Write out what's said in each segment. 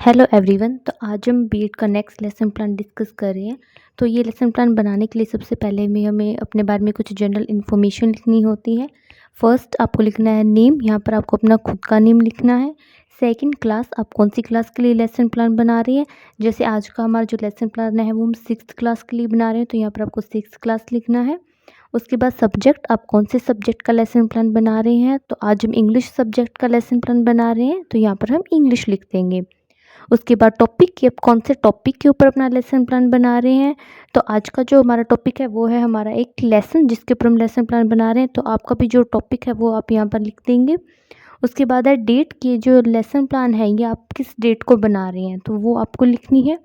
Hello everyone. तो आज हम बीएड का नेक्स्ट लेसन प्लान डिस्कस कर रहे हैं। तो ये लेसन प्लान बनाने के लिए सबसे पहले में हमें अपने बारे में कुछ जनरल इन्फॉर्मेशन लिखनी होती है। फर्स्ट आपको लिखना है नेम, यहाँ पर आपको अपना खुद का नेम लिखना है। सेकंड क्लास, आप कौन सी क्लास के लिए लेसन प्लान बना रही हैं। जैसे आज का हमारा जो लेसन प्लान है वो हम 6th क्लास के लिए बना रहे हैं, तो यहाँ पर आपको 6th क्लास लिखना है। उसके बाद सब्जेक्ट, आप कौन से सब्जेक्ट का लेसन प्लान बना रहे हैं। तो आज हम इंग्लिश सब्जेक्ट का लेसन प्लान बना रहे हैं, तो यहाँ पर हम इंग्लिश लिख देंगे। उसके बाद टॉपिक, कि आप कौन से टॉपिक के ऊपर अपना लेसन प्लान बना रहे हैं। तो आज का जो हमारा टॉपिक है वो है हमारा एक लेसन, जिसके ऊपर हम लेसन प्लान बना रहे हैं। तो आपका भी जो टॉपिक है वो आप यहाँ पर लिख देंगे। उसके बाद है डेट, की जो लेसन प्लान है ये आप किस डेट को बना रहे हैं, तो वो आपको लिखनी है।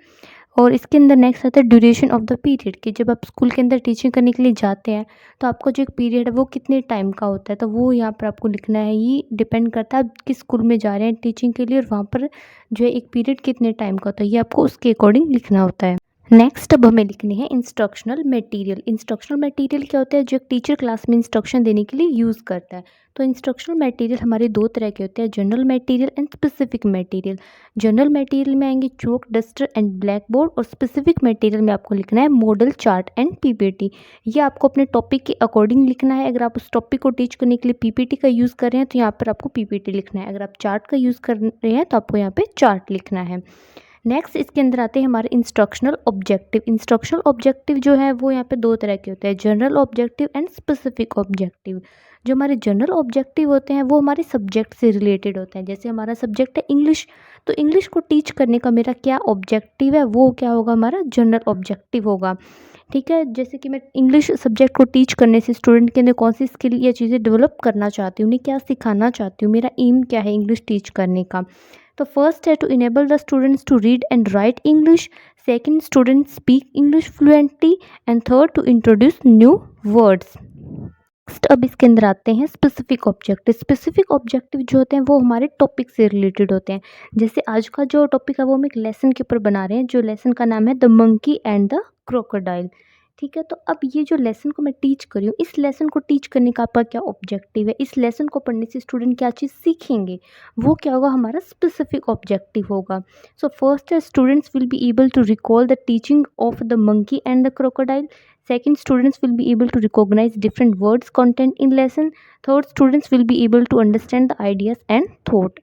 और इसके अंदर नेक्स्ट आता है ड्यूरेशन ऑफ द पीरियड, कि जब आप स्कूल के अंदर टीचिंग करने के लिए जाते हैं तो आपका जो एक पीरियड है वो कितने टाइम का होता है, तो वो यहाँ पर आपको लिखना है। ये डिपेंड करता है आप किस स्कूल में जा रहे हैं टीचिंग के लिए, और वहाँ पर जो है एक पीरियड कितने टाइम का होता है, ये आपको उसके अकॉर्डिंग लिखना होता है। नेक्स्ट अब हमें लिखनी है इंस्ट्रक्शनल मटेरियल। इंस्ट्रक्शनल मटेरियल क्या होता है, जो एक टीचर क्लास में इंस्ट्रक्शन देने के लिए यूज़ करता है। तो इंस्ट्रक्शनल मटेरियल हमारे दो तरह के होते हैं, general material and specific material. General material में आएंगे चौक, डस्टर एंड ब्लैक बोर्ड, और स्पेसिफिक मटेरियल में आपको लिखना है मॉडल, चार्ट एंड पीपीटी। ये आपको अपने टॉपिक के अकॉर्डिंग लिखना है। अगर आप उस टॉपिक को टीच करने के लिए पीपीटी का यूज़ कर रहे हैं तो यहाँ पर आपको पीपीटी लिखना है। अगर आप चार्ट का यूज़ कर रहे हैं तो आपको यहाँ पे चार्ट लिखना है। नेक्स्ट इसके अंदर आते हैं हमारे इंस्ट्रक्शनल ऑब्जेक्टिव। इंस्ट्रक्शनल ऑब्जेक्टिव जो है वो यहाँ पे दो तरह के होते हैं, general objective and specific objective. जो हमारे जनरल ऑब्जेक्टिव होते हैं वो हमारे सब्जेक्ट से रिलेटेड होते हैं। जैसे हमारा सब्जेक्ट है इंग्लिश, तो इंग्लिश को टीच करने का मेरा क्या ऑब्जेक्टिव है, वो क्या होगा, हमारा जनरल ऑब्जेक्टिव होगा। ठीक है, जैसे कि मैं इंग्लिश सब्जेक्ट को टीच करने से स्टूडेंट के अंदर कौन सी स्किल या चीज़ें डेवलप करना चाहती हूँ, उन्हें क्या सिखाना चाहती हूँ, मेरा एम क्या है इंग्लिश टीच करने का। तो फर्स्ट है to enable the students to read and write English, second student speak English fluently, and third to introduce new words. Next अब इसके अंदर आते हैं स्पेसिफिक ऑब्जेक्टिव। स्पेसिफिक ऑब्जेक्टिव जो होते हैं वो हमारे टॉपिक से रिलेटेड होते हैं। जैसे आज का जो टॉपिक है वो हम एक लेसन के ऊपर बना रहे हैं, जो लेसन का नाम है the monkey and the crocodile. ठीक है, तो अब ये जो लेसन को मैं टीच कर रही हूँ, इस लेसन को टीच करने का आपका क्या ऑब्जेक्टिव है, इस लेसन को पढ़ने से स्टूडेंट क्या चीज़ सीखेंगे, वो क्या होगा, हमारा स्पेसिफिक ऑब्जेक्टिव होगा। सो फर्स्ट है students will be able to recall the teaching of the monkey and the crocodile. Second, students will be able to recognize different words content in lesson. Third, students will be able to understand the ideas and thought.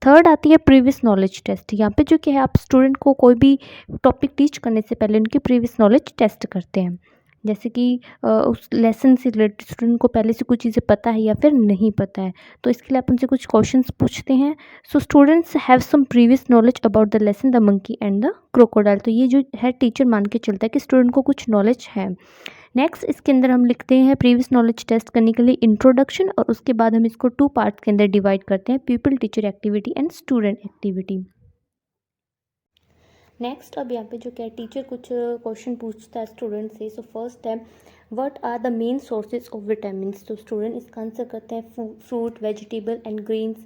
Third आती है previous knowledge test. यहाँ पे जो क्या है, आप student को कोई भी टॉपिक टीच करने से पहले उनकी प्रीवियस नॉलेज टेस्ट करते हैं। जैसे कि उस लेसन से रिलेटेड स्टूडेंट को पहले से कुछ चीज़ें पता है या फिर नहीं पता है, तो इसके लिए आप उनसे कुछ क्वेश्चंस पूछते हैं। So students have some previous knowledge about the lesson the monkey and the crocodile. तो ये जो है टीचर मान के चलता है कि स्टूडेंट को कुछ नॉलेज है। नेक्स्ट इसके अंदर हम लिखते हैं प्रीवियस नॉलेज टेस्ट करने के लिए इंट्रोडक्शन, और उसके बाद हम इसको 2 पार्ट्स के अंदर डिवाइड करते हैं, people teacher activity and student activity. Next अब यहाँ पे जो क्या है, टीचर कुछ क्वेश्चन पूछता है स्टूडेंट से। सो फर्स्ट है what are the main sources of vitamins. तो स्टूडेंट इसका आंसर करते हैं fruit, vegetable and grains.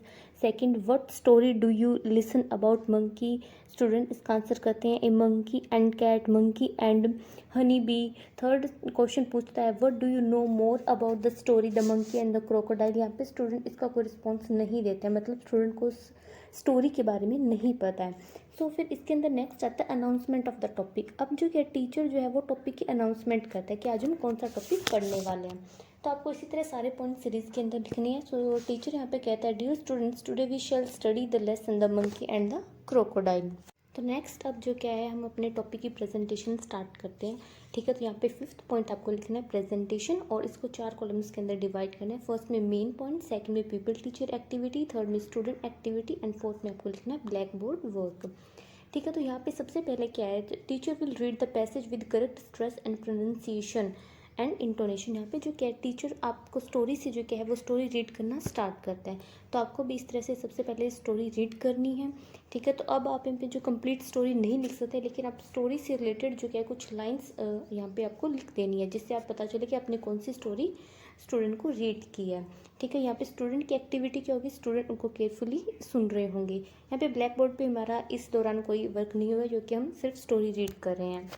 Second, what story do you listen about monkey. Student इसका आंसर करते हैं a monkey and cat, monkey and honey bee. Third question पूछता है what do you know more about the story the monkey and the crocodile. यहाँ पे student इसका कोई response नहीं देता है, मतलब स्टूडेंट को स्टोरी के बारे में नहीं पता है। सो फिर इसके अंदर नेक्स्ट आता है अनाउंसमेंट ऑफ द टॉपिक। अब जो क्या टीचर जो है वो टॉपिक की अनाउंसमेंट करता है कि आज हम कौन सा टॉपिक पढ़ने वाले हैं। तो आपको इसी तरह सारे पॉइंट सीरीज के अंदर लिखने हैं। सो टीचर यहाँ पे कहता है dear students today we shall study the lesson the monkey and the crocodile. तो नेक्स्ट अब जो क्या है, हम अपने टॉपिक की प्रेजेंटेशन स्टार्ट करते हैं। ठीक है, तो यहाँ पे 5th पॉइंट आपको लिखना है प्रेजेंटेशन, और इसको 4 कॉलम्स के अंदर डिवाइड करना है। फर्स्ट में मेन पॉइंट, सेकंड में पीपल टीचर एक्टिविटी, थर्ड में स्टूडेंट एक्टिविटी, एंड फोर्थ में आपको लिखना है ब्लैक बोर्ड वर्क। ठीक है, तो यहाँ पे सबसे पहले क्या है, teacher will read the passage with correct stress and pronunciation and intonation. यहाँ पे जो क्या है, टीचर आपको स्टोरी से जो क्या है वो स्टोरी रीड करना स्टार्ट करता है, तो आपको भी इस तरह से सबसे पहले स्टोरी रीड करनी है। ठीक है, तो अब आप यहाँ पे जो कंप्लीट स्टोरी नहीं लिख सकते, लेकिन आप स्टोरी से रिलेटेड जो क्या है कुछ लाइन्स यहाँ पे आपको लिख देनी है, जिससे आप पता चले कि आपने कौन सी स्टोरी स्टूडेंट को रीड की है। ठीक है, यहाँ पे स्टूडेंट की एक्टिविटी क्या होगी, स्टूडेंट उनको केयरफुली सुन रहे होंगे। यहाँ पे ब्लैक बोर्ड पे हमारा इस दौरान कोई वर्क नहीं होगा, क्योंकि हम सिर्फ स्टोरी रीड कर रहे हैं।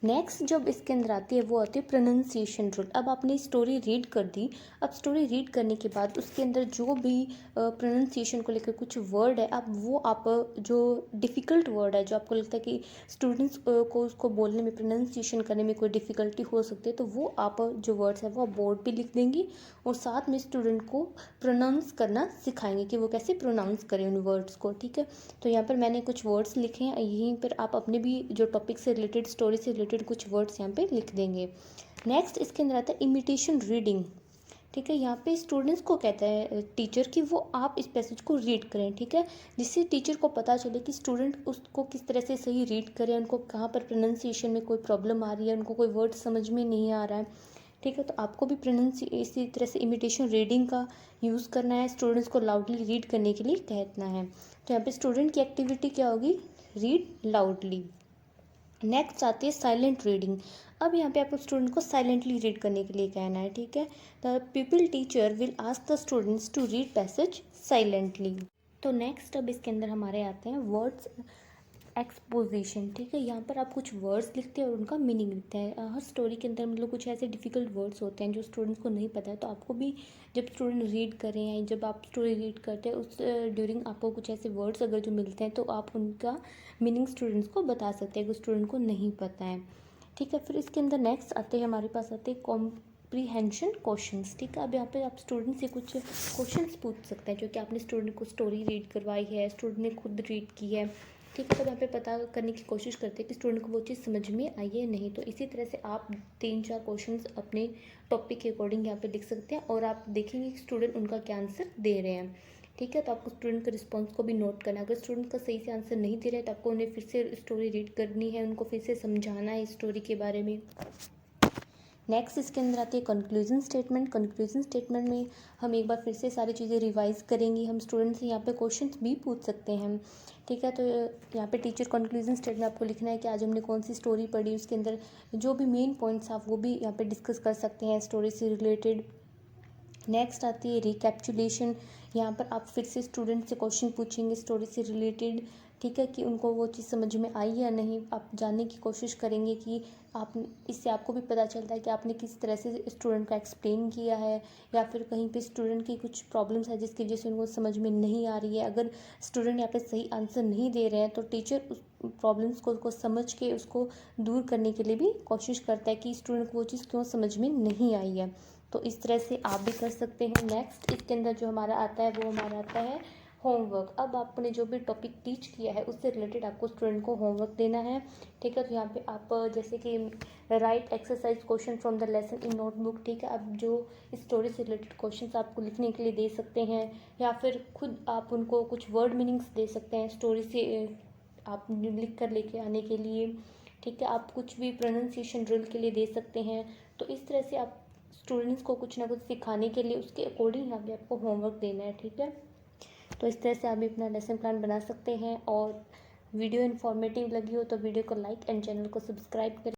नेक्स्ट जब इसके अंदर आती है वो आती है प्रोनाउंसिएशन रूल। अब आपने स्टोरी रीड कर दी, अब स्टोरी रीड करने के बाद उसके अंदर जो भी प्रोनाउंसिएशन को लेकर कुछ वर्ड है, अब वो आप जो डिफ़िकल्ट वर्ड है, जो आपको लगता है कि स्टूडेंट्स को उसको बोलने में, प्रोनाउंसिएशन करने में कोई डिफ़िकल्टी हो सकती है, तो वो आप जो वर्ड्स है वो आप बोर्ड पे लिख देंगी और साथ में स्टूडेंट को प्रोनाउंस करना सिखाएंगे कि वो कैसे प्रोनाउंस करें उन वर्ड्स को। ठीक है, तो यहाँ पर मैंने कुछ वर्ड्स लिखे हैं, यहीं पर आप अपने भी जो टॉपिक से रिलेटेड, स्टोरी से रिलेटेड कुछ वर्ड्स यहाँ पे लिख देंगे। नेक्स्ट इसके अंदर आता है इमिटेशन रीडिंग। ठीक है, यहाँ पे स्टूडेंट्स को कहता है टीचर कि वो आप इस पैसेज को रीड करें। ठीक है, जिससे टीचर को पता चले कि स्टूडेंट उसको किस तरह से सही रीड करें, उनको कहाँ पर प्रोनाउंसिएशन में कोई प्रॉब्लम आ रही है, उनको कोई वर्ड समझ में नहीं आ रहा है। ठीक है, तो आपको भी इसी तरह से इमिटेशन रीडिंग का यूज़ करना है, स्टूडेंट्स को लाउडली रीड करने के लिए कहना है। तो यहाँ पे स्टूडेंट की एक्टिविटी क्या होगी, रीड लाउडली। नेक्स्ट आती है साइलेंट रीडिंग। अब यहाँ पे आपको स्टूडेंट को साइलेंटली रीड करने के लिए कहना है। ठीक है, the people teacher will ask the students to read passage silently. तो नेक्स्ट अब इसके अंदर हमारे आते हैं वर्ड्स एक्सपोजिशन। ठीक है, यहाँ पर आप कुछ वर्ड्स लिखते हैं और उनका मीनिंग लिखते हैं। हर स्टोरी के अंदर मतलब कुछ ऐसे डिफ़िकल्ट वर्ड्स होते हैं जो स्टूडेंट्स को नहीं पता है, तो आपको भी जब स्टूडेंट रीड करें या जब आप स्टोरी रीड करते हैं उस ड्यूरिंग आपको कुछ ऐसे वर्ड्स अगर जो मिलते हैं तो आप उनका मीनिंग स्टूडेंट्स को बता सकते हैं अगर स्टूडेंट को नहीं पता है। ठीक है, फिर इसके अंदर नेक्स्ट आते हैं, हमारे पास आते हैं कॉम्प्रीहेंशन क्वेश्चंस। ठीक है, अब यहाँ पे आप स्टूडेंट से कुछ क्वेश्चंस पूछ सकते हैं जो कि आपने स्टूडेंट को स्टोरी रीड करवाई है, स्टूडेंट ने खुद रीड की है। ठीक है, तो यहाँ पे पता करने की कोशिश करते हैं कि स्टूडेंट को वो चीज़ समझ में आई है नहीं। तो इसी तरह से आप 3-4 क्वेश्चंस अपने टॉपिक के अकॉर्डिंग यहाँ पे लिख सकते हैं और आप देखेंगे कि स्टूडेंट उनका क्या आंसर दे रहे हैं। ठीक है, तो आपको स्टूडेंट के रिस्पॉन्स को भी नोट करना है। अगर स्टूडेंट का सही से आंसर नहीं दे रहे तो आपको उन्हें फिर से स्टोरी रीड करनी है, उनको फिर से समझाना है स्टोरी के बारे में। नेक्स्ट इसके अंदर आती है कंक्लूजन स्टेटमेंट। कंक्लूजन स्टेटमेंट में हम एक बार फिर से सारी चीज़ें रिवाइज करेंगे, हम स्टूडेंट से यहाँ पे क्वेश्चंस भी पूछ सकते हैं। ठीक है, तो यहाँ पे टीचर कंक्लूजन स्टेटमेंट आपको लिखना है कि आज हमने कौन सी स्टोरी पढ़ी, उसके अंदर जो भी मेन पॉइंट्स आप वो भी यहाँ पे डिस्कस कर सकते हैं स्टोरी से रिलेटेड। नेक्स्ट आती है रिकैप्चुलेशन। यहाँ पर आप फिर से स्टूडेंट से क्वेश्चन पूछेंगे स्टोरी से रिलेटेड। ठीक है, कि उनको वो चीज़ समझ में आई या नहीं, आप जानने की कोशिश करेंगे कि आप, इससे आपको भी पता चलता है कि आपने किस तरह से स्टूडेंट का एक्सप्लेन किया है, या फिर कहीं पे स्टूडेंट की कुछ प्रॉब्लम्स है जिसकी वजह से उनको समझ में नहीं आ रही है। अगर स्टूडेंट यहाँ पे सही आंसर नहीं दे रहे हैं तो टीचर उस प्रॉब्लम्स को समझ के उसको दूर करने के लिए भी कोशिश करता है कि स्टूडेंट को वो चीज़ क्यों समझ में नहीं आई है। तो इस तरह से आप भी कर सकते हैं। नेक्स्ट इसके अंदर जो हमारा आता है वो हमारा आता है होमवर्क। अब आपने जो भी टॉपिक टीच किया है उससे रिलेटेड आपको स्टूडेंट को होमवर्क देना है। ठीक है, तो यहाँ पे आप जैसे कि right exercise question from the lesson in notebook. ठीक है, अब जो स्टोरी से रिलेटेड क्वेश्चंस आपको लिखने के लिए दे सकते हैं, या फिर खुद आप उनको कुछ वर्ड मीनिंग्स दे सकते हैं स्टोरी से आप लिख कर लेके आने के लिए। ठीक है, आप कुछ भी प्रोनाउंसिएशन ड्रिल के लिए दे सकते हैं। तो इस तरह से आप स्टूडेंट्स को कुछ ना कुछ सिखाने के लिए उसके अकॉर्डिंग यहाँ पे आपको होमवर्क देना है। ठीक है, तो इस तरह से आप भी अपना लेसन प्लान बना सकते हैं। और वीडियो इन्फॉर्मेटिव लगी हो तो वीडियो को लाइक एंड चैनल को सब्सक्राइब करें।